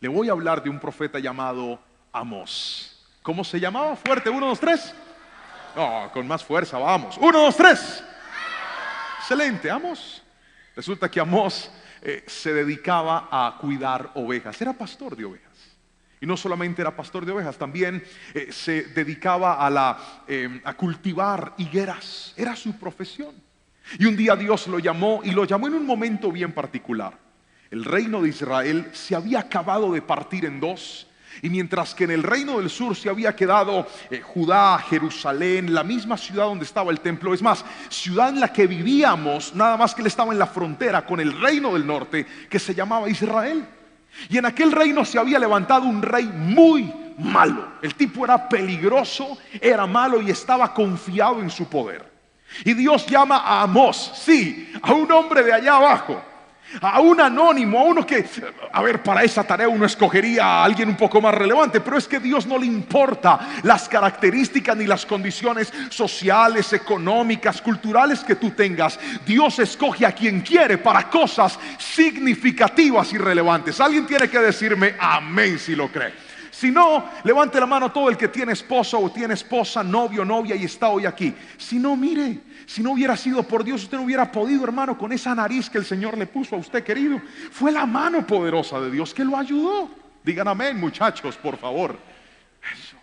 Le voy a hablar de un profeta llamado Amós. ¿Cómo se llamaba? Fuerte, 1, 2, 3. No, con más fuerza, vamos. 1, 2, 3. Excelente, Amós. Resulta que Amós se dedicaba a cuidar ovejas. Era pastor de ovejas. Y no solamente era pastor de ovejas, también se dedicaba a cultivar higueras. Era su profesión. Y un día Dios lo llamó, y lo llamó en un momento bien particular. El reino de Israel se había acabado de partir en dos. Y mientras que en el reino del sur se había quedado Judá, Jerusalén, la misma ciudad donde estaba el templo, es más, ciudad en la que vivíamos, nada más que él estaba en la frontera con el reino del norte, que se llamaba Israel. Y en aquel reino se había levantado un rey muy malo. El tipo era peligroso, era malo y estaba confiado en su poder. Y Dios llama a Amós, sí, a un hombre de allá abajo, a un anónimo, a uno que, a ver, para esa tarea uno escogería a alguien un poco más relevante, pero es que a Dios no le importa las características ni las condiciones sociales, económicas, culturales que tú tengas. Dios escoge a quien quiere para cosas significativas y relevantes. Alguien tiene que decirme amén si lo cree. Si no, levante la mano todo el que tiene esposo o tiene esposa, novio, novia y está hoy aquí. Si no, mire, si no hubiera sido por Dios, usted no hubiera podido, hermano, con esa nariz que el Señor le puso a usted, querido. Fue la mano poderosa de Dios que lo ayudó. Digan amén, muchachos, por favor. Eso.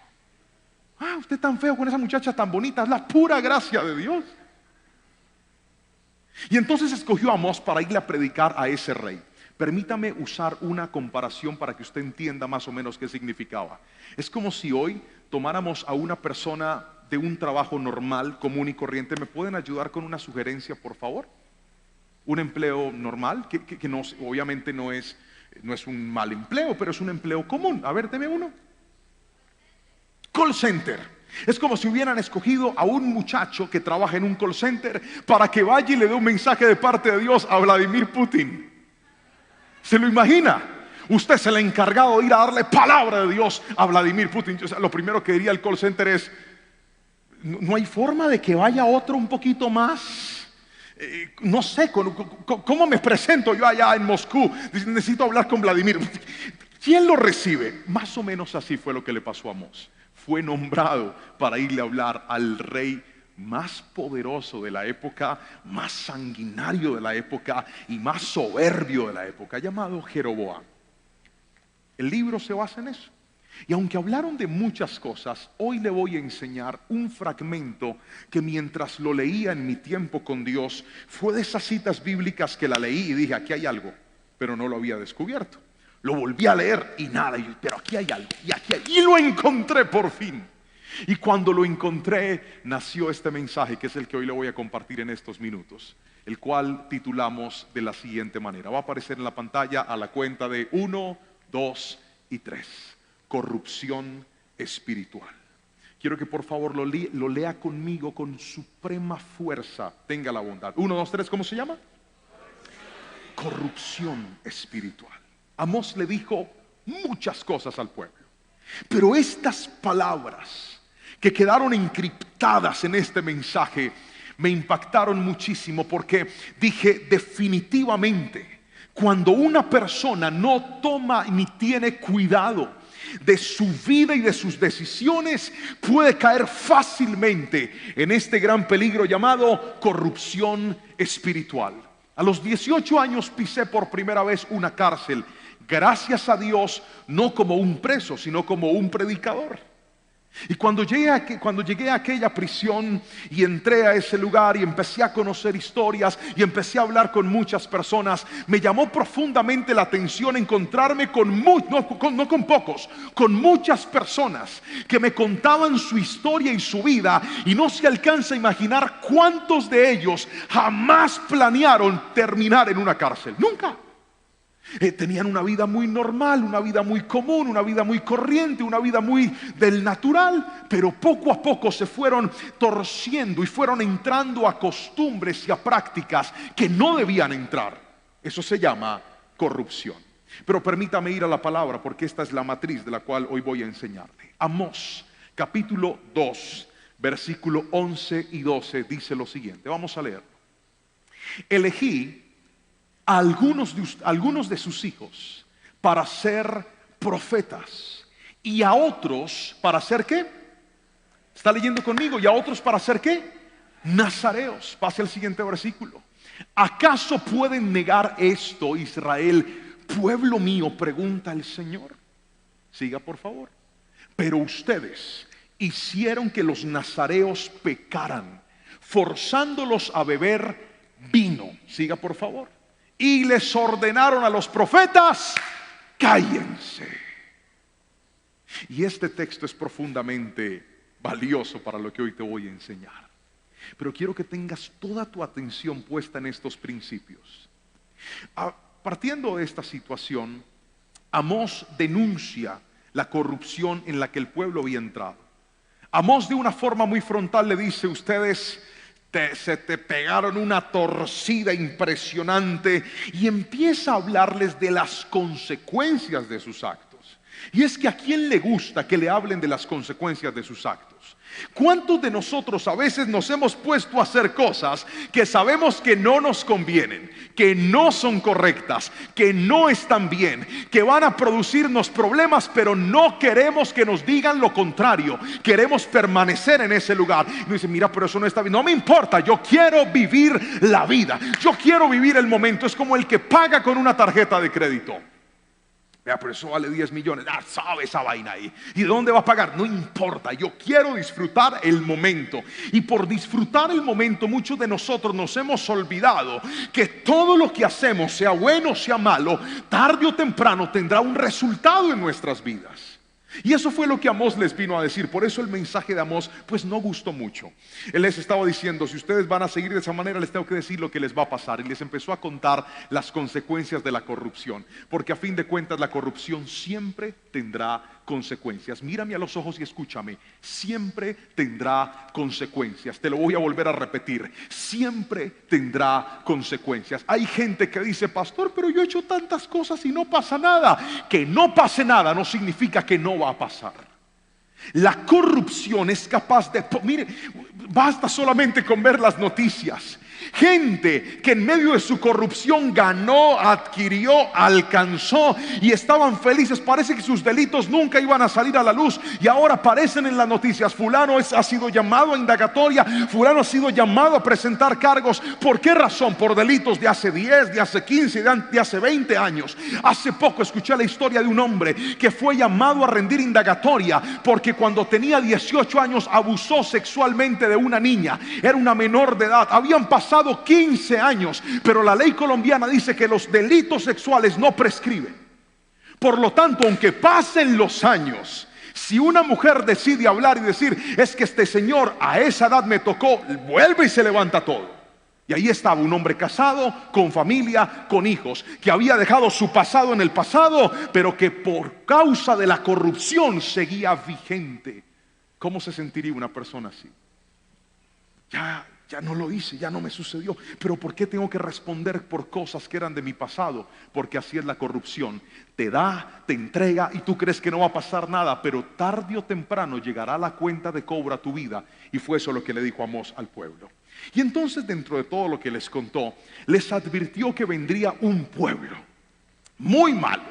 Usted tan feo con esa muchacha tan bonita, es la pura gracia de Dios. Y entonces escogió a Amós para irle a predicar a ese rey. Permítame usar una comparación para que usted entienda más o menos qué significaba. Es como si hoy tomáramos a una persona de un trabajo normal, común y corriente. ¿Me pueden ayudar con una sugerencia, por favor? Un empleo normal, que no, obviamente no es un mal empleo, pero es un empleo común. A ver, deme uno. Call center. Es como si hubieran escogido a un muchacho que trabaja en un call center para que vaya y le dé un mensaje de parte de Dios a Vladimir Putin. ¿Se lo imagina? Usted es el encargado de ir a darle palabra de Dios a Vladimir Putin. O sea, lo primero que diría el call center es: no hay forma de que vaya otro un poquito más. No sé, ¿cómo me presento yo allá en Moscú? Necesito hablar con Vladimir. ¿Quién lo recibe? Más o menos así fue lo que le pasó a Amós. Fue nombrado para irle a hablar al rey más poderoso de la época, más sanguinario de la época y más soberbio de la época, llamado Jeroboam. El libro se basa en eso. Y aunque hablaron de muchas cosas, hoy le voy a enseñar un fragmento que mientras lo leía en mi tiempo con Dios, fue de esas citas bíblicas que la leí y dije, aquí hay algo, pero no lo había descubierto. Lo volví a leer y nada, pero aquí hay algo, y lo encontré por fin. Y cuando lo encontré, nació este mensaje que es el que hoy le voy a compartir en estos minutos, el cual titulamos de la siguiente manera. Va a aparecer en la pantalla a la cuenta de 1, 2 y 3. Corrupción espiritual. Quiero que por favor lo lea conmigo con suprema fuerza. Tenga la bondad. 1, 2, 3, ¿cómo se llama? Corrupción espiritual. Amós le dijo muchas cosas al pueblo, pero estas palabras que quedaron encriptadas en este mensaje me impactaron muchísimo, porque dije, definitivamente, cuando una persona no toma ni tiene cuidado de su vida y de sus decisiones, puede caer fácilmente en este gran peligro llamado corrupción espiritual. A los 18 años pisé por primera vez una cárcel, gracias a Dios, no como un preso, sino como un predicador. Y cuando llegué a aquella prisión y entré a ese lugar y empecé a conocer historias y empecé a hablar con muchas personas, me llamó profundamente la atención encontrarme no con pocos, con muchas personas que me contaban su historia y su vida, y no se alcanza a imaginar cuántos de ellos jamás planearon terminar en una cárcel. Nunca. Tenían una vida muy normal, una vida muy común, una vida muy corriente, una vida muy del natural, pero poco a poco se fueron torciendo y fueron entrando a costumbres y a prácticas que no debían entrar. Eso se llama corrupción. Pero permítame ir a la palabra, porque esta es la matriz de la cual hoy voy a enseñarle. Amós, capítulo 2, versículo 11 y 12 dice lo siguiente. Vamos a leerlo. Elegí a algunos de sus hijos para ser profetas, y a otros para hacer ¿qué? ¿Está leyendo conmigo? ¿Y a otros para hacer qué? Nazareos. Pase al siguiente versículo. ¿Acaso pueden negar esto, Israel, pueblo mío? Pregunta el Señor. Siga por favor. Pero ustedes hicieron que los nazareos pecaran, forzándolos a beber vino. Siga por favor. Y les ordenaron a los profetas: cállense. Y este texto es profundamente valioso para lo que hoy te voy a enseñar. Pero quiero que tengas toda tu atención puesta en estos principios. Partiendo de esta situación, Amós denuncia la corrupción en la que el pueblo había entrado. Amós de una forma muy frontal le dice: ustedes se te pegaron una torcida impresionante, y empieza a hablarles de las consecuencias de sus actos. Y es que ¿a quién le gusta que le hablen de las consecuencias de sus actos? ¿Cuántos de nosotros a veces nos hemos puesto a hacer cosas que sabemos que no nos convienen, que no son correctas, que no están bien, que van a producirnos problemas, pero no queremos que nos digan lo contrario? Queremos permanecer en ese lugar. Y nos dicen: mira, pero eso no está bien. No me importa, yo quiero vivir la vida, yo quiero vivir el momento. Es como el que paga con una tarjeta de crédito. Vea, pero eso vale 10 millones. Sabe esa vaina ahí. ¿Y de dónde va a pagar? No importa, yo quiero disfrutar el momento. Y por disfrutar el momento, muchos de nosotros nos hemos olvidado que todo lo que hacemos, sea bueno o sea malo, tarde o temprano tendrá un resultado en nuestras vidas. Y eso fue lo que Amós les vino a decir. Por eso el mensaje de Amós pues no gustó mucho. Él les estaba diciendo: si ustedes van a seguir de esa manera, les tengo que decir lo que les va a pasar. Y les empezó a contar las consecuencias de la corrupción, porque a fin de cuentas la corrupción siempre tendrá consecuencias. Mírame a los ojos y escúchame: siempre tendrá consecuencias. Te lo voy a volver a repetir: siempre tendrá consecuencias. Hay gente que dice: pastor, pero yo he hecho tantas cosas y no pasa nada. Que no pase nada no significa que no va a pasar. La corrupción es capaz de... Mire, basta solamente con ver las noticias. Gente que en medio de su corrupción ganó, adquirió, alcanzó y estaban felices. Parece que sus delitos nunca iban a salir a la luz y ahora aparecen en las noticias. Fulano ha sido llamado a indagatoria, fulano ha sido llamado a presentar cargos. ¿Por qué razón? Por delitos de hace 10, de hace 15, de hace 20 años. Hace poco escuché la historia de un hombre que fue llamado a rendir indagatoria porque cuando tenía 18 años abusó sexualmente de una niña. Era una menor de edad. Habían pasado 15 años, pero la ley colombiana dice que los delitos sexuales no prescriben. Por lo tanto, aunque pasen los años, si una mujer decide hablar y decir: es que este señor a esa edad me tocó, vuelve y se levanta todo. Y ahí estaba un hombre casado, con familia, con hijos, que había dejado su pasado en el pasado, pero que por causa de la corrupción seguía vigente. ¿Cómo se sentiría una persona así? Ya no lo hice, ya no me sucedió. Pero ¿por qué tengo que responder por cosas que eran de mi pasado? Porque así es la corrupción. Te da, te entrega y tú crees que no va a pasar nada, pero tarde o temprano llegará la cuenta de cobro a tu vida. Y fue eso lo que le dijo Amós al pueblo. Y entonces, dentro de todo lo que les contó, les advirtió que vendría un pueblo muy malo,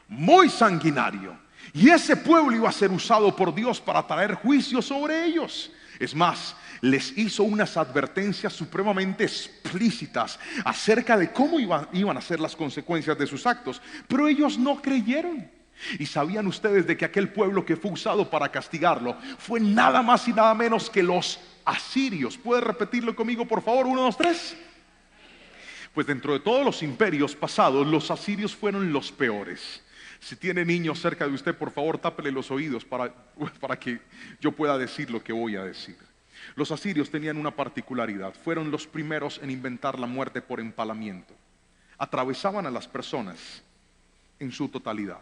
muy sanguinario, y ese pueblo iba a ser usado por Dios para traer juicio sobre ellos. Es más, les hizo unas advertencias supremamente explícitas acerca de cómo iban a ser las consecuencias de sus actos. Pero ellos no creyeron. Y sabían ustedes de que aquel pueblo que fue usado para castigarlo fue nada más y nada menos que los asirios. ¿Puede repetirlo conmigo, por favor? 1, 2, 3. Pues dentro de todos los imperios pasados, los asirios fueron los peores. Si tiene niños cerca de usted, por favor, tápele los oídos para que yo pueda decir lo que voy a decir. Los asirios tenían una particularidad: fueron los primeros en inventar la muerte por empalamiento. Atravesaban a las personas en su totalidad.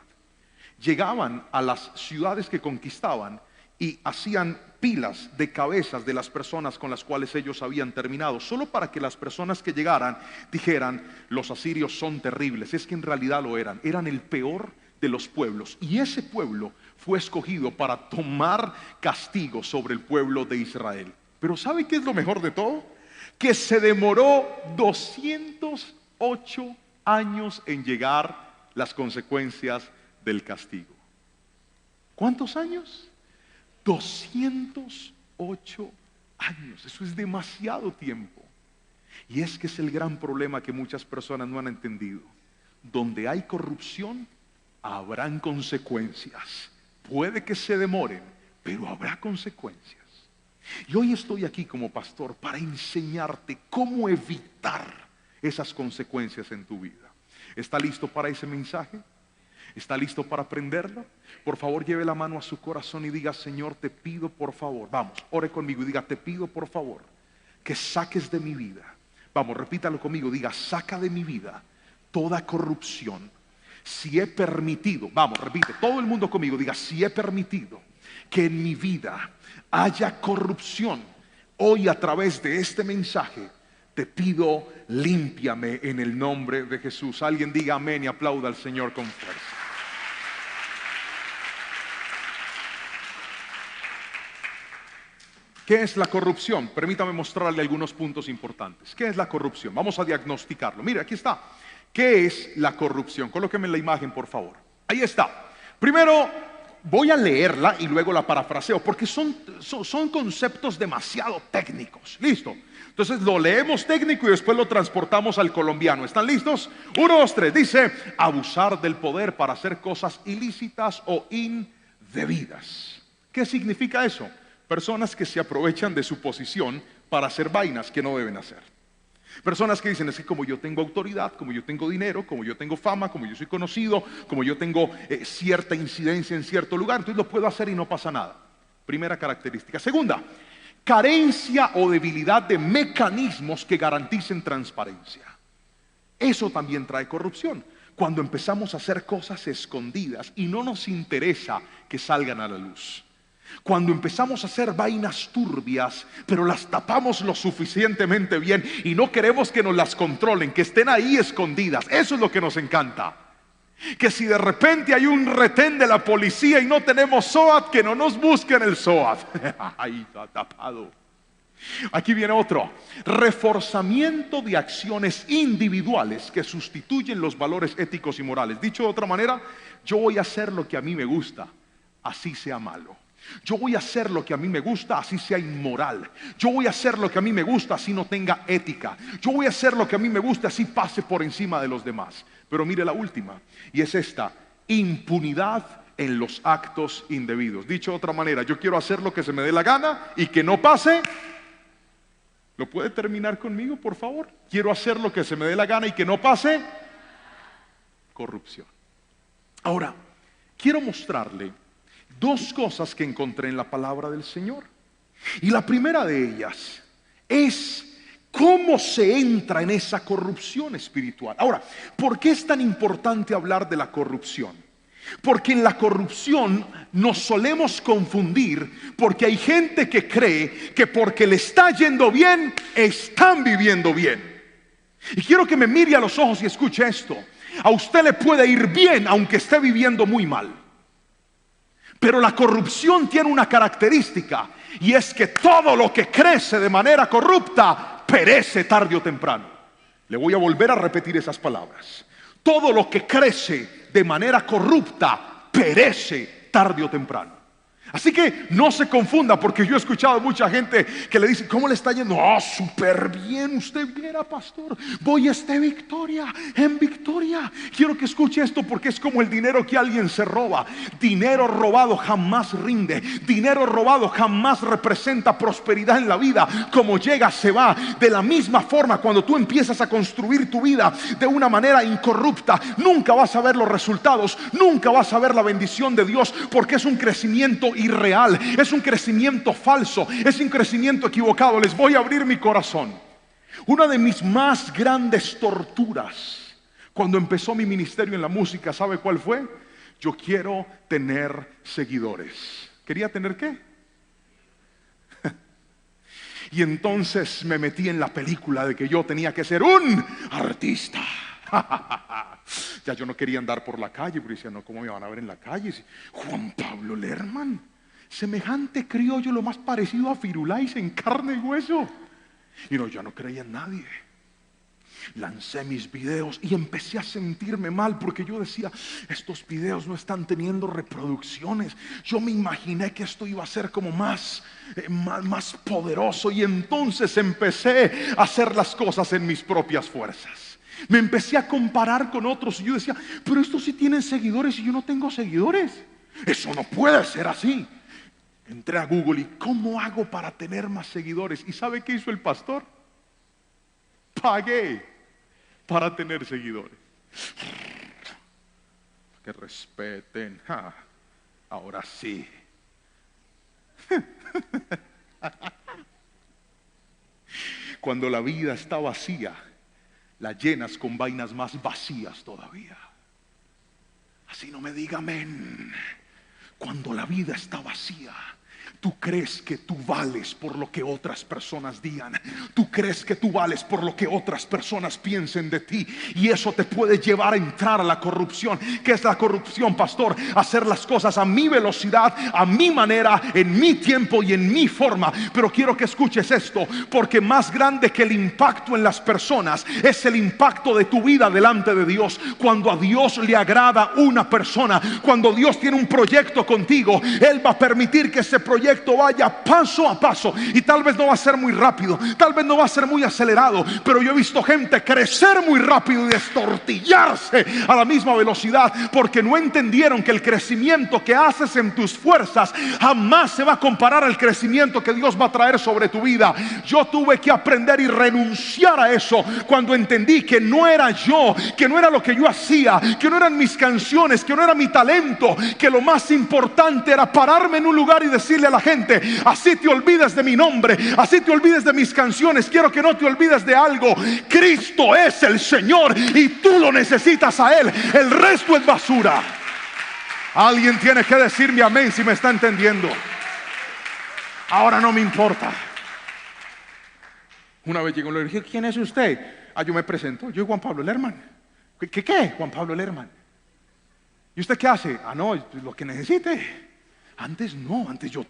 Llegaban a las ciudades que conquistaban y hacían pilas de cabezas de las personas con las cuales ellos habían terminado, solo para que las personas que llegaran dijeran: los asirios son terribles. Es que en realidad lo eran el peor de los pueblos, y ese pueblo fue escogido para tomar castigo sobre el pueblo de Israel. Pero ¿sabe qué es lo mejor de todo? Que se demoró 208 años en llegar las consecuencias del castigo. ¿Cuántos años? 208 años. Eso es demasiado tiempo. Y es que es el gran problema que muchas personas no han entendido. Donde hay corrupción, habrán consecuencias. Puede que se demoren, pero habrá consecuencias. Y hoy estoy aquí como pastor para enseñarte cómo evitar esas consecuencias en tu vida. ¿Está listo para ese mensaje? ¿Está listo para aprenderlo? Por favor, lleve la mano a su corazón y diga: Señor, te pido por favor. Vamos, ore conmigo y diga: te pido por favor que saques de mi vida. Vamos, repítalo conmigo, diga: saca de mi vida toda corrupción. Si he permitido, vamos, repite, todo el mundo conmigo, diga: si he permitido que en mi vida haya corrupción, hoy a través de este mensaje te pido, límpiame en el nombre de Jesús. Alguien diga amén y aplauda al Señor con fuerza. ¿Qué es la corrupción? Permítame mostrarle algunos puntos importantes. ¿Qué es la corrupción? Vamos a diagnosticarlo. Mire, aquí está. ¿Qué es la corrupción? Colóqueme la imagen, por favor. Ahí está. Primero voy a leerla y luego la parafraseo, porque son conceptos demasiado técnicos. ¿Listo? Entonces lo leemos técnico y después lo transportamos al colombiano. ¿Están listos? 1, 2, 3. Dice: abusar del poder para hacer cosas ilícitas o indebidas. ¿Qué significa eso? Personas que se aprovechan de su posición para hacer vainas que no deben hacer. Personas que dicen: es que como yo tengo autoridad, como yo tengo dinero, como yo tengo fama, como yo soy conocido, como yo tengo cierta incidencia en cierto lugar, entonces lo puedo hacer y no pasa nada. Primera característica. Segunda, carencia o debilidad de mecanismos que garanticen transparencia. Eso también trae corrupción. Cuando empezamos a hacer cosas escondidas y no nos interesa que salgan a la luz. Cuando empezamos a hacer vainas turbias, pero las tapamos lo suficientemente bien y no queremos que nos las controlen, que estén ahí escondidas. Eso es lo que nos encanta. Que si de repente hay un retén de la policía y no tenemos SOAT, que no nos busquen el SOAT. Ahí está tapado. Aquí viene otro: reforzamiento de acciones individuales que sustituyen los valores éticos y morales. Dicho de otra manera, yo voy a hacer lo que a mí me gusta, así sea malo. Yo voy a hacer lo que a mí me gusta, así sea inmoral. Yo voy a hacer lo que a mí me gusta, así no tenga ética. Yo voy a hacer lo que a mí me gusta, así pase por encima de los demás. Pero mire la última, y es esta: impunidad en los actos indebidos. Dicho de otra manera, yo quiero hacer lo que se me dé la gana y que no pase. ¿Lo puede terminar conmigo, por favor? Quiero hacer lo que se me dé la gana y que no pase corrupción. Ahora, quiero mostrarle dos cosas que encontré en la palabra del Señor. Y la primera de ellas es cómo se entra en esa corrupción espiritual. Ahora, ¿por qué es tan importante hablar de la corrupción? Porque en la corrupción nos solemos confundir, porque hay gente que cree que porque le está yendo bien, están viviendo bien. Y quiero que me mire a los ojos y escuche esto: a usted le puede ir bien aunque esté viviendo muy mal. Pero la corrupción tiene una característica, y es que todo lo que crece de manera corrupta perece tarde o temprano. Le voy a volver a repetir esas palabras. Todo lo que crece de manera corrupta perece tarde o temprano. Así que no se confunda, porque yo he escuchado mucha gente que le dice: ¿cómo le está yendo? Súper bien, usted viera, pastor, voy en victoria. Quiero que escuche esto, porque es como el dinero que alguien se roba. Dinero robado jamás rinde. Dinero robado jamás representa prosperidad en la vida. Como llega, se va. De la misma forma, cuando tú empiezas a construir tu vida de una manera incorrupta, nunca vas a ver los resultados, nunca vas a ver la bendición de Dios, porque es un crecimiento irreal, es un crecimiento falso, es un crecimiento equivocado. Les voy a abrir mi corazón. Una de mis más grandes torturas cuando empezó mi ministerio en la música, ¿sabe cuál fue? Yo quiero tener seguidores. ¿Quería tener qué? Y entonces me metí en la película de que yo tenía que ser un artista. Ya yo no quería andar por la calle, porque decía: no, ¿cómo me van a ver en la calle? Juan Pablo Lerman, semejante criollo, lo más parecido a Firulais en carne y hueso. Y no, ya no creía en nadie. lancé mis videos y empecé a sentirme mal porque yo decía, estos videos no están teniendo reproducciones. Yo me imaginé que esto iba a ser como más poderoso, y entonces empecé a hacer las cosas en mis propias fuerzas. Me empecé a comparar con otros y yo decía, pero estos sí tienen seguidores y yo no tengo seguidores. Eso no puede ser así. Entré a Google y ¿cómo hago para tener más seguidores? ¿Y sabe qué hizo el pastor? Pagué para tener seguidores. Que respeten. Ahora sí. Cuando la vida está vacía, la llenas con vainas más vacías todavía. Así no me diga amén. Cuando la vida está vacía, tú crees que tú vales por lo que otras personas digan. Tú crees que tú vales por lo que otras personas piensen de ti. Y eso te puede llevar a entrar a la corrupción. ¿Qué es la corrupción, pastor? Hacer las cosas a mi velocidad, a mi manera, en mi tiempo y en mi forma. Pero quiero que escuches esto, porque más grande que el impacto en las personas es el impacto de tu vida delante de Dios. Cuando a Dios le agrada una persona, cuando Dios tiene un proyecto contigo, Él va a permitir que ese proyecto vaya paso a paso, y tal vez no va a ser muy rápido, tal vez no va a ser muy acelerado, pero yo he visto gente crecer muy rápido y destortillarse a la misma velocidad, porque no entendieron que el crecimiento que haces en tus fuerzas jamás se va a comparar al crecimiento que Dios va a traer sobre tu vida. Yo tuve que aprender y renunciar a eso cuando entendí que no era yo, que no era lo que yo hacía, que no eran mis canciones, que no era mi talento, que lo más importante era pararme en un lugar y decirle a la gente, así te olvides de mi nombre, así te olvides de mis canciones, quiero que no te olvides de algo: Cristo es el Señor y tú lo necesitas a Él, el resto es basura. Alguien tiene que decirme amén si me está entendiendo. Ahora no me importa. Una vez llegó y le dije, ¿quién es usted? Yo me presento, yo soy Juan Pablo Lerman. ¿Qué? Juan Pablo Lerman. ¿Y usted qué hace? No, lo que necesite. Antes no, antes yo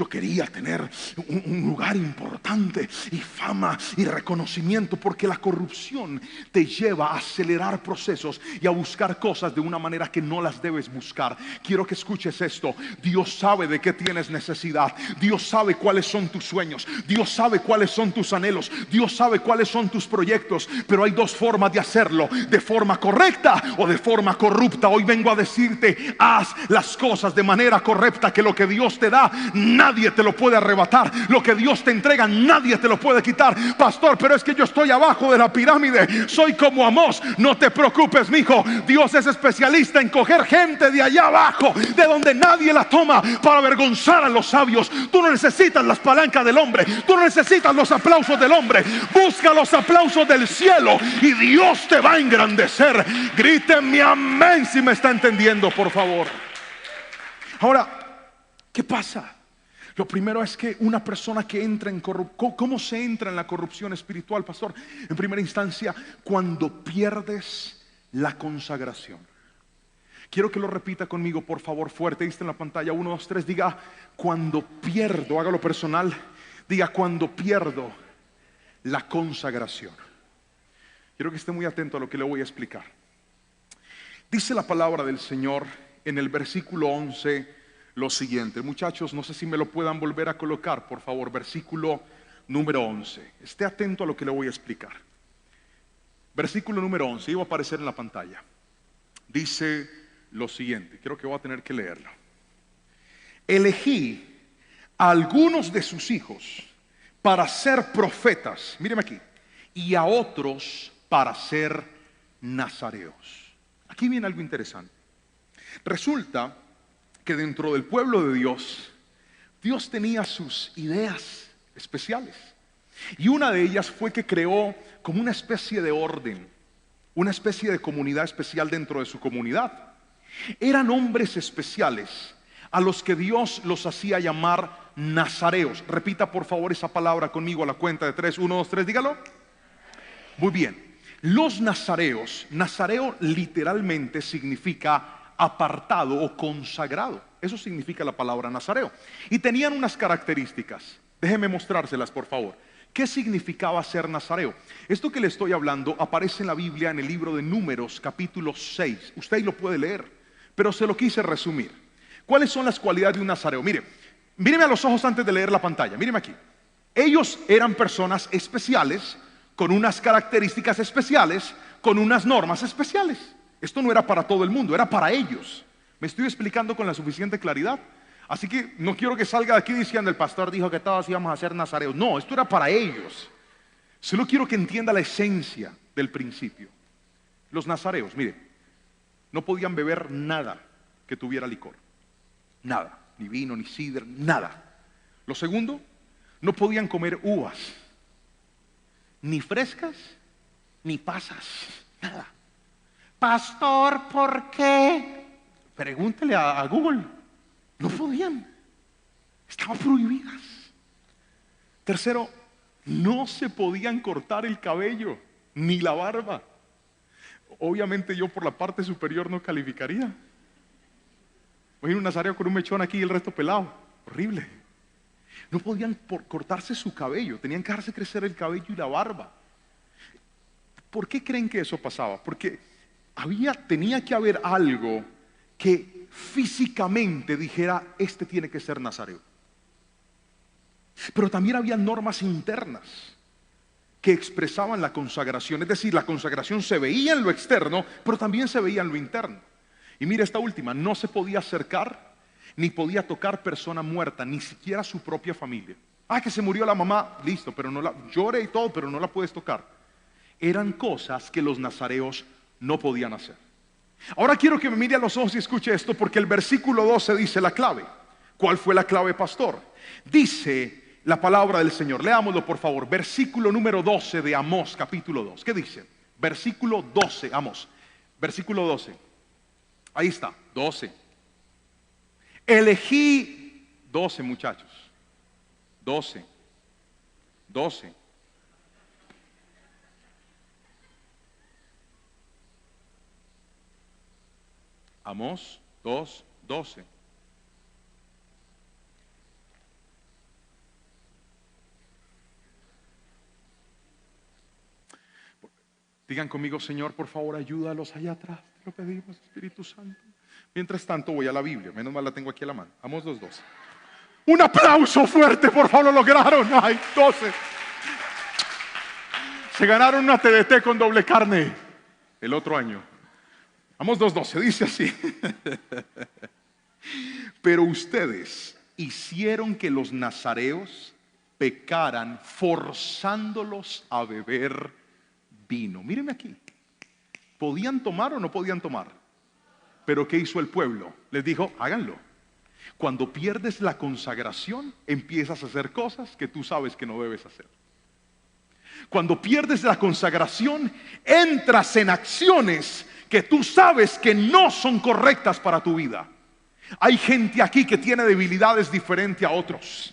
quería tener un lugar importante y fama y reconocimiento, porque la corrupción te lleva a acelerar procesos y a buscar cosas de una manera que no las debes buscar. Quiero que escuches esto: Dios sabe de qué tienes necesidad, Dios sabe cuáles son tus sueños, Dios sabe cuáles son tus anhelos, Dios sabe cuáles son tus proyectos, pero hay dos formas de hacerlo: de forma correcta o de forma corrupta. Hoy vengo a decirte, haz las cosas de manera correcta, que lo que Dios te da nadie te lo puede arrebatar, lo que Dios te entrega nadie te lo puede quitar. Pastor, pero es que yo estoy abajo de la pirámide, soy como Amós. No te preocupes, mijo, Dios es especialista en coger gente de allá abajo, de donde nadie la toma, para avergonzar a los sabios. Tú no necesitas las palancas del hombre, tú no necesitas los aplausos del hombre, busca los aplausos del cielo y Dios te va a engrandecer. Grítenme amén si me está entendiendo, por favor. Ahora, ¿qué pasa? Lo primero es que una persona que entra en corrupción, ¿cómo se entra en la corrupción espiritual, pastor? En primera instancia, cuando pierdes la consagración. Quiero que lo repita conmigo, por favor, fuerte. Ahí está en la pantalla, 1, 2, 3. Diga, cuando pierdo, hágalo personal. Diga, cuando pierdo la consagración. Quiero que esté muy atento a lo que le voy a explicar. Dice la palabra del Señor en el versículo 11 lo siguiente. Muchachos, no sé si me lo puedan volver a colocar, por favor. Versículo número 11. Esté atento a lo que le voy a explicar. Versículo número 11, iba a aparecer en la pantalla. Dice lo siguiente, creo que voy a tener que leerlo. Elegí a algunos de sus hijos para ser profetas, míreme aquí, y a otros para ser nazareos. Aquí viene algo interesante. Resulta que dentro del pueblo de Dios, Dios tenía sus ideas especiales. Y una de ellas fue que creó como una especie de orden, una especie de comunidad especial dentro de su comunidad. Eran hombres especiales a los que Dios los hacía llamar nazareos. Repita por favor esa palabra conmigo a la cuenta de 3. 1, 2, 3, dígalo. Muy bien. Los nazareos, nazareo literalmente significa apartado o consagrado. Eso significa la palabra nazareo. Y tenían unas características. Déjenme mostrárselas, por favor. ¿Qué significaba ser nazareo? Esto que le estoy hablando aparece en la Biblia en el libro de Números, capítulo 6. Usted ahí lo puede leer, pero se lo quise resumir. ¿Cuáles son las cualidades de un nazareo? Míreme a los ojos antes de leer la pantalla. Míreme aquí. Ellos eran personas especiales, con unas características especiales, con unas normas especiales. Esto no era para todo el mundo, era para ellos. ¿Me estoy explicando con la suficiente claridad? Así que no quiero que salga de aquí diciendo el pastor dijo que todos íbamos a ser nazareos. No, esto era para ellos. Solo quiero que entienda la esencia del principio. Los nazareos, no podían beber nada que tuviera licor. Nada, ni vino, ni sidra, nada. Lo segundo, no podían comer uvas, ni frescas, ni pasas, nada. Pastor, ¿por qué? Pregúntele a Google. No podían, estaban prohibidas. Tercero, no se podían cortar el cabello ni la barba. Obviamente yo por la parte superior no calificaría. Voy a un nazareo con un mechón aquí y el resto pelado. Horrible. No podían cortarse su cabello, tenían que dejarse crecer el cabello y la barba. ¿Por qué creen que eso pasaba? Porque tenía que haber algo que físicamente dijera, este tiene que ser nazareo. Pero también había normas internas que expresaban la consagración. Es decir, la consagración se veía en lo externo, pero también se veía en lo interno. Y mira esta última, no se podía acercar ni podía tocar persona muerta, ni siquiera su propia familia. Que se murió la mamá, listo, pero no la llore y todo, pero no la puedes tocar. Eran cosas que los nazareos no podían hacer. Ahora quiero que me mire a los ojos y escuche esto, porque el versículo 12 dice la clave. ¿Cuál fue la clave, pastor? Dice la palabra del Señor. Leámoslo, por favor. Versículo número 12 de Amós, capítulo 2. ¿Qué dice? Versículo 12, Amós. Versículo 12. Ahí está, 12. Elegí 12, muchachos. 12. 12. Amós 2, 12. Digan conmigo, Señor, por favor, ayúdalos allá atrás. Te lo pedimos, Espíritu Santo. Mientras tanto voy a la Biblia. Menos mal la tengo aquí a la mano. Amós 2, 12. Un aplauso fuerte, por favor, lo lograron. Ay, 12. Se ganaron una TDT con doble carne el otro año. Amós 2:12 dice así. Pero ustedes hicieron que los nazareos pecaran forzándolos a beber vino. Mírenme aquí. ¿Podían tomar o no podían tomar? Pero ¿qué hizo el pueblo? Les dijo, háganlo. Cuando pierdes la consagración, empiezas a hacer cosas que tú sabes que no debes hacer. Cuando pierdes la consagración, entras en acciones que tú sabes que no son correctas para tu vida. Hay gente aquí que tiene debilidades diferentes a otros.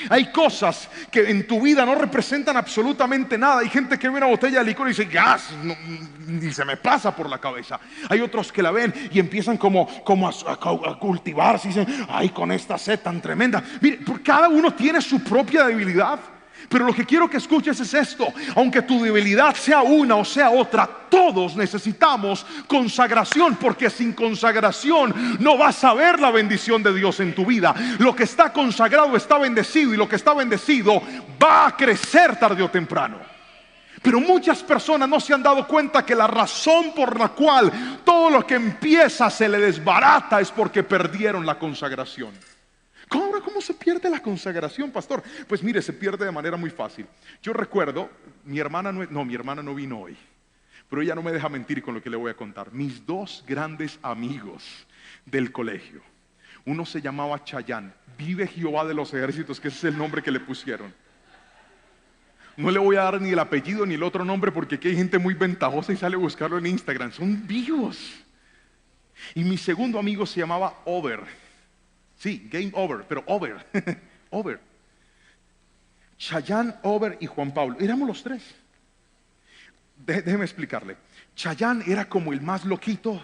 Hay cosas que en tu vida no representan absolutamente nada. Hay gente que ve una botella de licor y dice, gas, ni se me pasa por la cabeza. Hay otros que la ven y empiezan como a cultivarse y dicen, ay, con esta sed tan tremenda. Mire, cada uno tiene su propia debilidad. Pero lo que quiero que escuches es esto: aunque tu debilidad sea una o sea otra, todos necesitamos consagración, porque sin consagración no vas a ver la bendición de Dios en tu vida. Lo que está consagrado está bendecido, y lo que está bendecido va a crecer tarde o temprano. Pero muchas personas no se han dado cuenta que la razón por la cual todo lo que empieza se le desbarata es porque perdieron la consagración. ¿Cómo se pierde la consagración, pastor? Pues mire, se pierde de manera muy fácil. Yo recuerdo, mi hermana no vino hoy, pero ella no me deja mentir con lo que le voy a contar. Mis dos grandes amigos del colegio, uno se llamaba Chayán, vive Jehová de los ejércitos, que ese es el nombre que le pusieron. No le voy a dar ni el apellido ni el otro nombre, porque aquí hay gente muy ventajosa y sale a buscarlo en Instagram. Son vivos. Y mi segundo amigo se llamaba Over. Sí, game over, pero over. Over. Chayán, Over y Juan Pablo. Éramos los tres. Déjeme explicarle. Chayán era como el más loquito,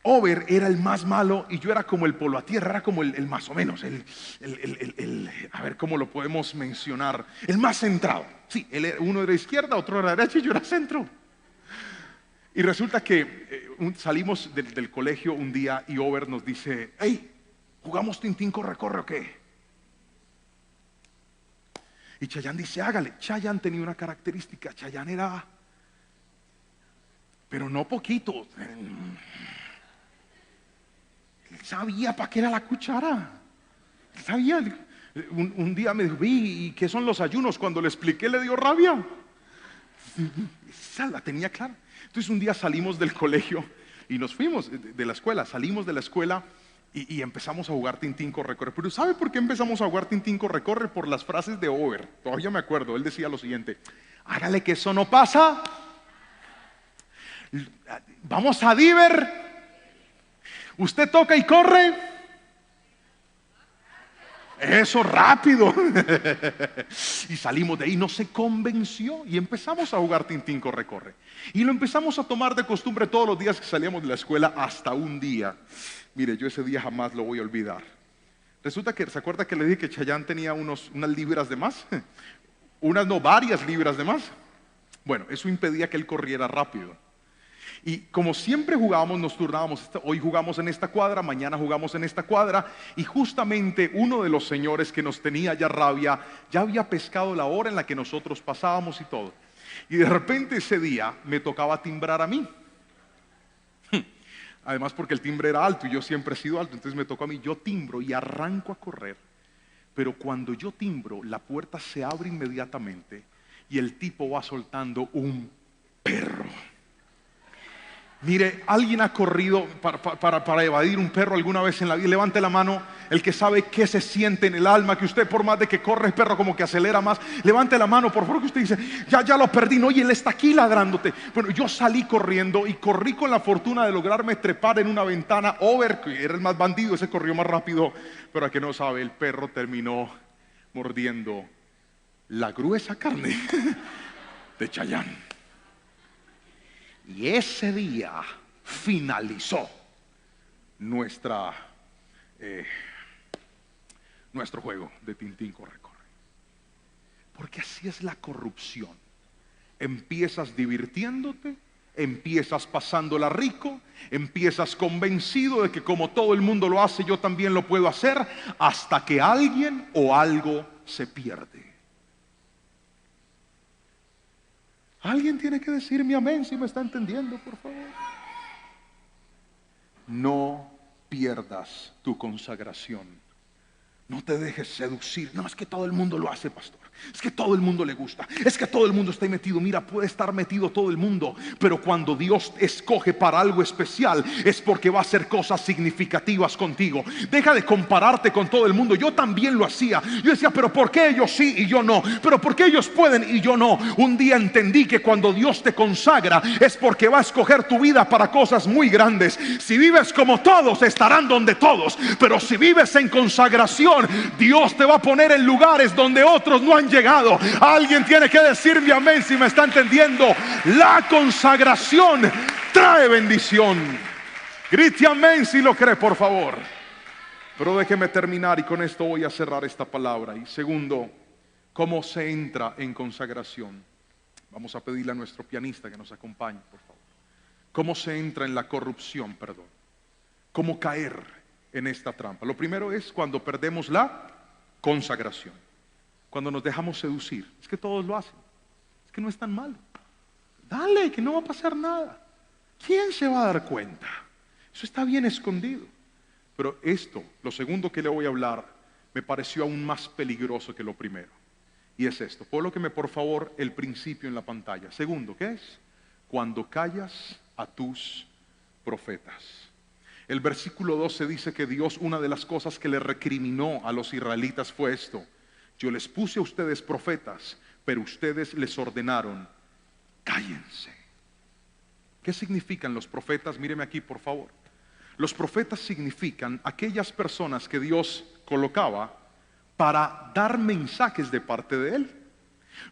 Over era el más malo y yo era como el polo a tierra, era como el más o menos, a ver cómo lo podemos mencionar, el más centrado. Sí, uno era izquierda, otro era derecha y yo era centro. Y resulta que salimos del colegio un día y Over nos dice: hey, ¿jugamos Tintín corre corre o qué? Y Chayanne dice: hágale. Chayanne tenía una característica, Chayanne era, pero no poquito, él sabía para qué era la cuchara. Él sabía. Un día me dijo: ¿y qué son los ayunos? Cuando le expliqué le dio rabia. Esa la tenía clara. Entonces un día salimos del colegio y nos fuimos de la escuela. Salimos de la escuela y empezamos a jugar Tintín corre corre. Pero ¿sabe por qué empezamos a jugar Tintín corre corre? Por las frases de Over. Todavía me acuerdo. Él decía lo siguiente: hágale que eso no pasa. Vamos a Diver. Usted toca y corre. Eso, rápido. Y salimos de ahí, no se convenció y empezamos a jugar Tintín corre corre. Y lo empezamos a tomar de costumbre todos los días que salíamos de la escuela, hasta un día. Mire, yo ese día jamás lo voy a olvidar. Resulta que, ¿se acuerda que le dije que Chayanne tenía unas libras de más? Unas no, varias libras de más. Bueno, eso impedía que él corriera rápido. Y como siempre jugábamos, nos turnábamos: hoy jugamos en esta cuadra, mañana jugamos en esta cuadra. Y justamente uno de los señores que nos tenía ya rabia, ya había pescado la hora en la que nosotros pasábamos y todo. Y de repente ese día me tocaba timbrar a mí. Además porque el timbre era alto y yo siempre he sido alto, entonces me tocó a mí. Yo timbro y arranco a correr. Pero cuando yo timbro, la puerta se abre inmediatamente y el tipo va soltando un perro. Mire, ¿alguien ha corrido para evadir un perro alguna vez en la vida? Levante la mano el que sabe qué se siente en el alma, que usted por más de que corre el perro como que acelera más. Levante la mano, por favor, que usted dice: ya lo perdí, no, y él está aquí ladrándote. Bueno, yo salí corriendo y corrí con la fortuna de lograrme trepar en una ventana. Over, que era el más bandido, ese corrió más rápido, pero a que no sabe, el perro terminó mordiendo la gruesa carne de Chayanne. Y ese día finalizó nuestro juego de Tintín corre corre. Porque así es la corrupción. Empiezas divirtiéndote, empiezas pasándola rico, empiezas convencido de que como todo el mundo lo hace, yo también lo puedo hacer, hasta que alguien o algo se pierde. Alguien tiene que decirme amén si me está entendiendo, por favor. No pierdas tu consagración. No te dejes seducir. No, es que todo el mundo lo hace, pastor. Es que todo el mundo le gusta. Es que todo el mundo está ahí metido. Mira, puede estar metido todo el mundo, pero cuando Dios escoge para algo especial, es porque va a hacer cosas significativas contigo. Deja de compararte con todo el mundo. Yo también lo hacía. Yo decía: pero ¿por qué ellos sí y yo no? Pero ¿por qué ellos pueden y yo no? Un día entendí que cuando Dios te consagra, es porque va a escoger tu vida para cosas muy grandes. Si vives como todos, estarán donde todos. Pero si vives en consagración, Dios te va a poner en lugares donde otros no han llegado. Alguien tiene que decirme amén si me está entendiendo. La consagración trae bendición. Grite amén si lo cree, por favor. Pero déjeme terminar y con esto voy a cerrar esta palabra. Y segundo, ¿cómo se entra en consagración? Vamos a pedirle a nuestro pianista que nos acompañe, por favor. ¿Cómo se entra en la corrupción? Perdón. ¿Cómo caer en esta trampa? Lo primero es cuando perdemos la consagración. Cuando nos dejamos seducir. Es que todos lo hacen. Es que no es tan malo. Dale, que no va a pasar nada. ¿Quién se va a dar cuenta? Eso está bien escondido. Pero esto, lo segundo que le voy a hablar, me pareció aún más peligroso que lo primero. Y es esto. Colóqueme por favor el principio en la pantalla. Segundo, ¿qué es? Cuando callas a tus profetas. El versículo 12 dice que Dios, una de las cosas que le recriminó a los israelitas fue esto: yo les puse a ustedes profetas, pero ustedes les ordenaron: cállense. ¿Qué significan los profetas? Míreme aquí, por favor. Los profetas significan aquellas personas que Dios colocaba para dar mensajes de parte de Él.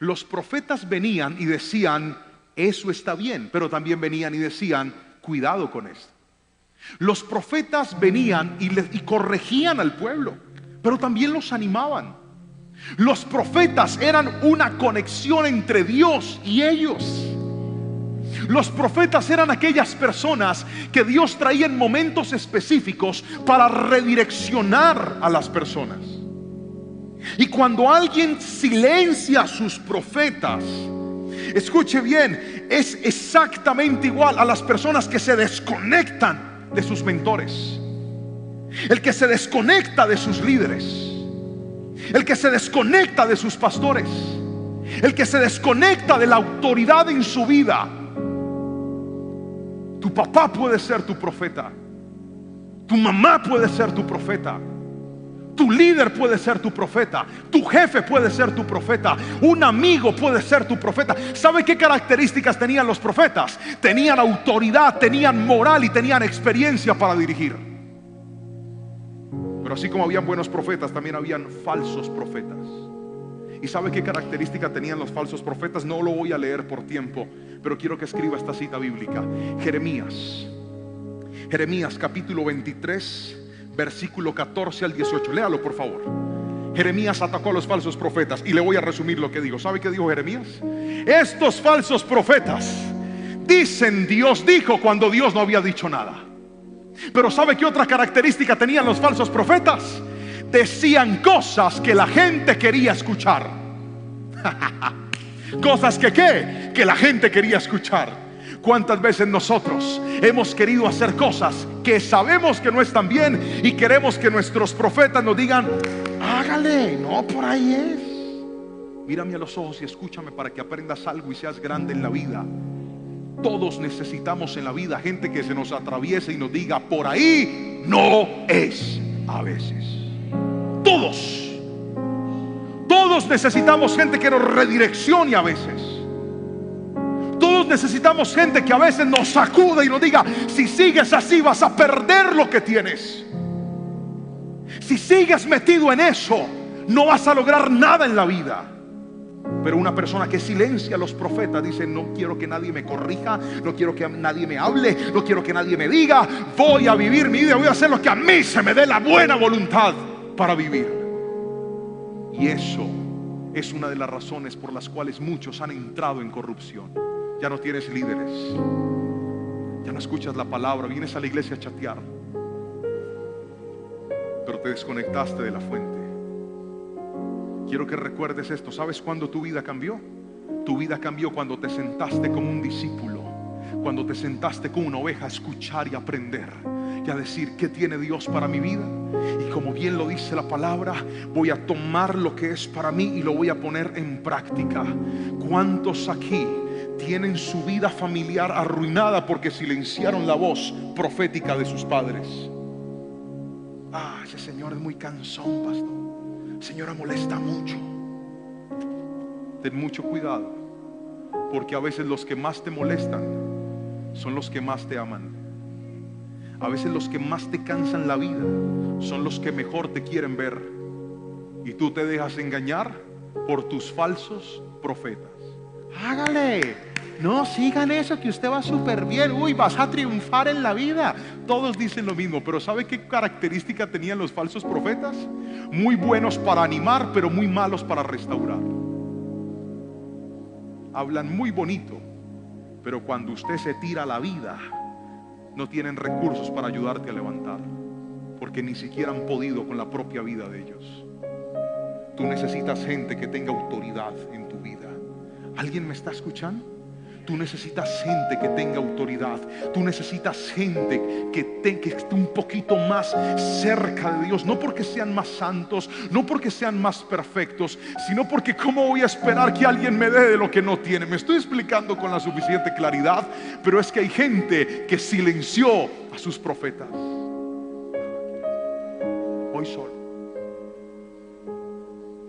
Los profetas venían y decían: eso está bien, pero también venían y decían: cuidado con esto. Los profetas venían y corregían al pueblo, pero también los animaban. Los profetas eran una conexión entre Dios y ellos. Los profetas eran aquellas personas que Dios traía en momentos específicos para redireccionar a las personas. Y cuando alguien silencia a sus profetas, escuche bien, es exactamente igual a las personas que se desconectan de sus mentores, el que se desconecta de sus líderes, el que se desconecta de sus pastores, el que se desconecta de la autoridad en su vida. Tu papá puede ser tu profeta, tu mamá puede ser tu profeta, tu líder puede ser tu profeta, tu jefe puede ser tu profeta, un amigo puede ser tu profeta. ¿Sabe qué características tenían los profetas? Tenían autoridad, tenían moral y tenían experiencia para dirigir. Pero así como habían buenos profetas, también habían falsos profetas. ¿Y sabe qué característica tenían los falsos profetas? No lo voy a leer por tiempo, pero quiero que escriba esta cita bíblica. Jeremías capítulo 23, versículo 14 al 18. Léalo por favor. Jeremías atacó a los falsos profetas y le voy a resumir lo que dijo. ¿Sabe qué dijo Jeremías? Estos falsos profetas dicen Dios dijo cuando Dios no había dicho nada. Pero ¿sabe qué otra característica tenían los falsos profetas? Decían cosas que la gente quería escuchar. Cosas que la gente quería escuchar. ¿Cuántas veces nosotros hemos querido hacer cosas que sabemos que no están bien y queremos que nuestros profetas nos digan: hágale, no, por ahí es? Mírame a los ojos y escúchame para que aprendas algo y seas grande en la vida. Todos necesitamos en la vida gente que se nos atraviese y nos diga: por ahí no es. A veces Todos necesitamos gente que nos redireccione a veces. Todos necesitamos gente que a veces nos sacude y nos diga: si sigues así vas a perder lo que tienes. Si sigues metido en eso, no vas a lograr nada en la vida. Pero una persona que silencia a los profetas dice: no quiero que nadie me corrija, no quiero que nadie me hable, no quiero que nadie me diga, voy a vivir mi vida, voy a hacer lo que a mí se me dé la buena voluntad para vivir. Y eso es una de las razones por las cuales muchos han entrado en corrupción. Ya no tienes líderes, ya no escuchas la palabra, vienes a la iglesia a chatear, pero te desconectaste de la fuente. Quiero que recuerdes esto. ¿Sabes cuándo tu vida cambió? Tu vida cambió cuando te sentaste como un discípulo, cuando te sentaste como una oveja a escuchar y aprender y a decir: ¿qué tiene Dios para mi vida? Y como bien lo dice la palabra, voy a tomar lo que es para mí y lo voy a poner en práctica. ¿Cuántos aquí tienen su vida familiar arruinada porque silenciaron la voz profética de sus padres? Ese señor es muy cansón, pastor. Señora, molesta mucho. Ten mucho cuidado, porque a veces los que más te molestan son los que más te aman. A veces los que más te cansan la vida son los que mejor te quieren ver, y tú te dejas engañar por tus falsos profetas. Hágale, no sigan eso, que usted va súper bien. Uy, vas a triunfar en la vida. Todos dicen lo mismo, pero ¿sabe qué característica tenían los falsos profetas? Muy buenos para animar, pero muy malos para restaurar. Hablan muy bonito, pero cuando usted se tira a la vida, no tienen recursos para ayudarte a levantar, porque ni siquiera han podido con la propia vida de ellos. Tú necesitas gente que tenga autoridad en tu vida. ¿Alguien me está escuchando? Tú necesitas gente que tenga autoridad. Tú necesitas gente que esté un poquito más cerca de Dios. No porque sean más santos, no porque sean más perfectos, sino porque ¿cómo voy a esperar que alguien me dé de lo que no tiene? Me estoy explicando con la suficiente claridad, pero es que hay gente que silenció a sus profetas. Hoy solo.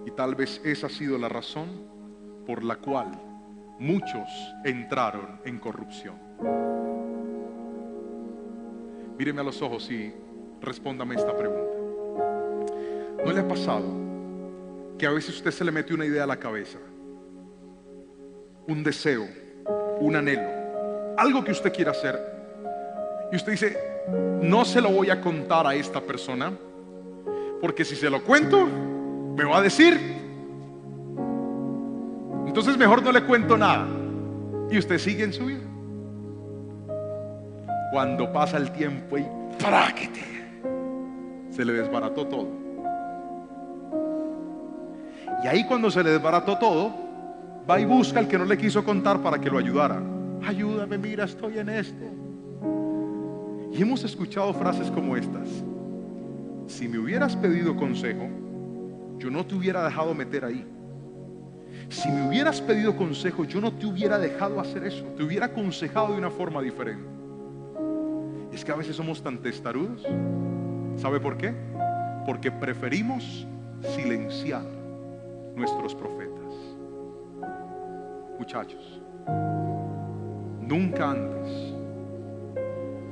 Y tal vez esa ha sido la razón por la cual muchos entraron en corrupción. Míreme a los ojos y respóndame esta pregunta. ¿No le ha pasado que a veces usted se le mete una idea a la cabeza, un deseo, un anhelo, algo que usted quiere hacer, y usted dice: no se lo voy a contar a esta persona, porque si se lo cuento, me va a decir. Entonces mejor no le cuento nada. Y usted sigue en su vida. Cuando pasa el tiempo y ¡práquete! Se le desbarató todo. Y ahí cuando se le desbarató todo, va y busca al que no le quiso contar para que lo ayudara. Ayúdame, mira, estoy en esto. Y hemos escuchado frases como estas: si me hubieras pedido consejo, yo no te hubiera dejado meter ahí. Si me hubieras pedido consejo, yo no te hubiera dejado hacer eso. Te hubiera aconsejado de una forma diferente. Es que a veces somos tan testarudos. ¿Sabe por qué? Porque preferimos silenciar nuestros profetas. Muchachos, nunca antes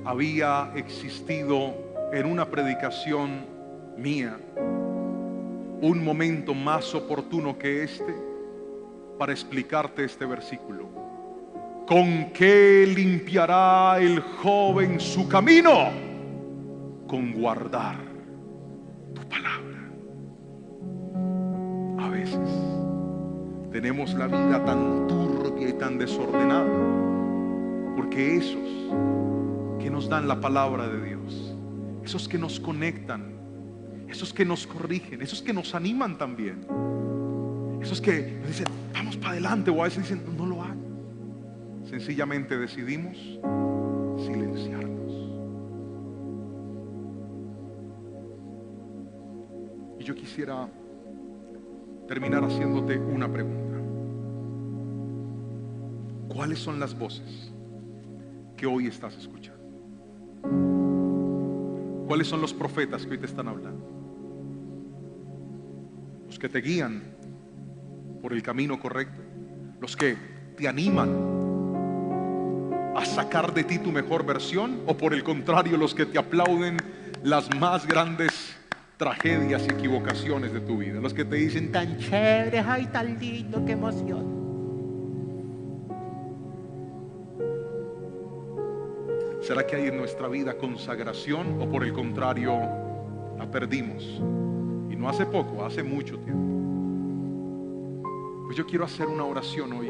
había existido en una predicación mía un momento más oportuno que este para explicarte este versículo. ¿Con qué limpiará el joven su camino? Con guardar tu palabra. A veces tenemos la vida tan turbia y tan desordenada porque esos que nos dan la palabra de Dios, esos que nos conectan, esos que nos corrigen, esos que nos animan también, esos que nos dicen vamos para adelante, o a veces dicen no lo hagan, sencillamente decidimos silenciarnos. Y yo quisiera terminar haciéndote una pregunta. ¿Cuáles son las voces que hoy estás escuchando? ¿Cuáles son los profetas que hoy te están hablando? Los que te guían por el camino correcto, los que te animan a sacar de ti tu mejor versión, o por el contrario, los que te aplauden las más grandes tragedias y equivocaciones de tu vida, los que te dicen tan chévere, ay, tan lindo, qué emoción. ¿Será que hay en nuestra vida consagración, o por el contrario la perdimos? Y no hace poco, hace mucho tiempo. Pues yo quiero hacer una oración hoy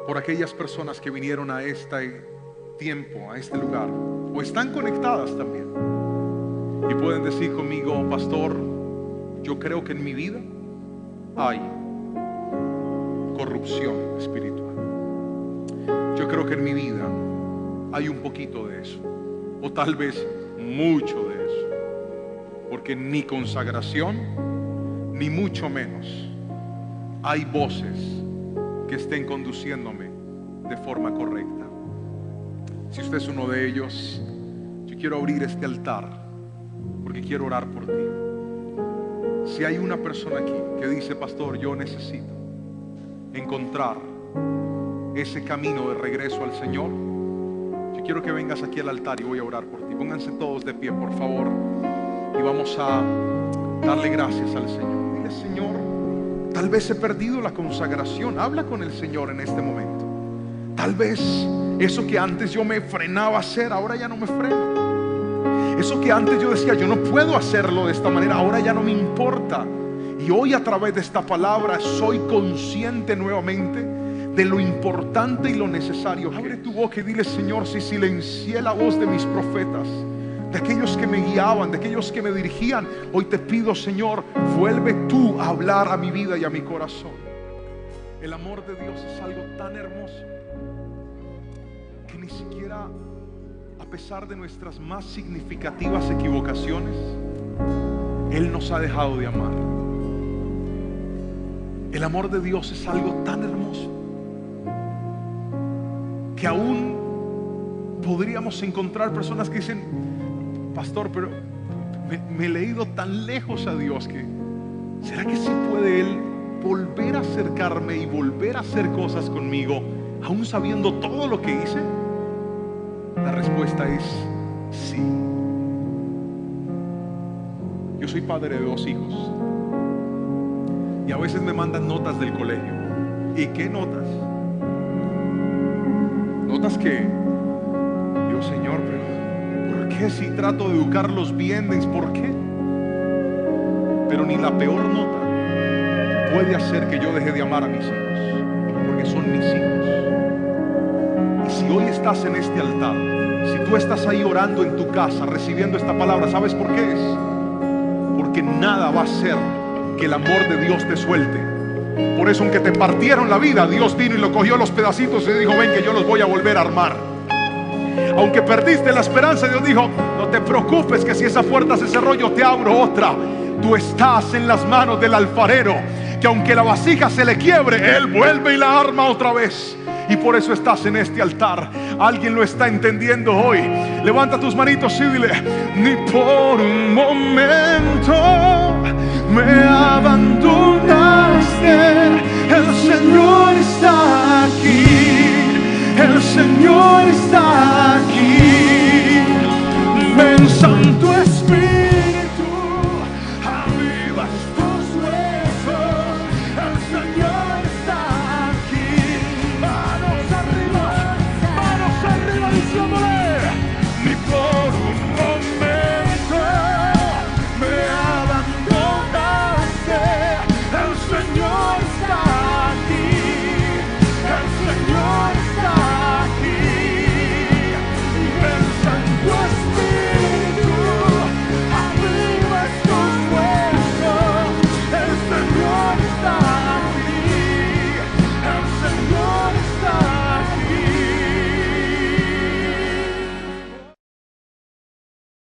por aquellas personas que vinieron a este tiempo, a este lugar, o están conectadas también, y pueden decir conmigo: pastor, yo creo que en mi vida hay corrupción espiritual. Yo creo que en mi vida hay un poquito de eso, o tal vez mucho de eso, porque ni consagración, ni mucho menos hay voces que estén conduciéndome de forma correcta. Si usted es uno de ellos, yo quiero abrir este altar porque quiero orar por ti. Si hay una persona aquí que dice: pastor, yo necesito encontrar ese camino de regreso al Señor, yo quiero que vengas aquí al altar y voy a orar por ti. Pónganse todos de pie, por favor, y vamos a darle gracias al Señor. Dile: Señor, tal vez he perdido la consagración. Habla con el Señor en este momento. Tal vez eso que antes yo me frenaba a hacer, ahora ya no me freno. Eso que antes yo decía: yo no puedo hacerlo de esta manera, ahora ya no me importa. Y hoy, a través de esta palabra, soy consciente nuevamente de lo importante y lo necesario. Abre tu boca y dile: Señor, si silencié la voz de mis profetas, de aquellos que me guiaban, de aquellos que me dirigían, hoy te pido, Señor, vuelve tú a hablar a mi vida y a mi corazón. El amor de Dios es algo tan hermoso que ni siquiera, a pesar de nuestras más significativas equivocaciones, Él nos ha dejado de amar. El amor de Dios es algo tan hermoso que aún podríamos encontrar personas que dicen: pastor, pero me he leído tan lejos a Dios que ¿será que sí puede Él volver a acercarme y volver a hacer cosas conmigo aún sabiendo todo lo que hice? La respuesta es sí. Yo soy padre de 2 hijos y a veces me mandan notas del colegio. ¿Y qué notas? Notas que Pero Señor, ¿por qué si trato de educarlos bien? ¿Por qué? Pero ni la peor nota puede hacer que yo deje de amar a mis hijos, porque son mis hijos. Y si hoy estás en este altar, si tú estás ahí orando en tu casa, recibiendo esta palabra, ¿sabes por qué es? Porque nada va a hacer que el amor de Dios te suelte. Por eso, aunque te partieron la vida, Dios vino y lo cogió los pedacitos y dijo: ven que yo los voy a volver a armar. Aunque perdiste la esperanza, Dios dijo: no te preocupes, que si esa puerta se cerró, yo te abro otra. Tú estás en las manos del alfarero, que aunque la vasija se le quiebre, Él vuelve y la arma otra vez. Y por eso estás en este altar. Alguien lo está entendiendo hoy. Levanta tus manitos y dile: ni por un momento me abandonaste. El Señor está aquí. El Señor está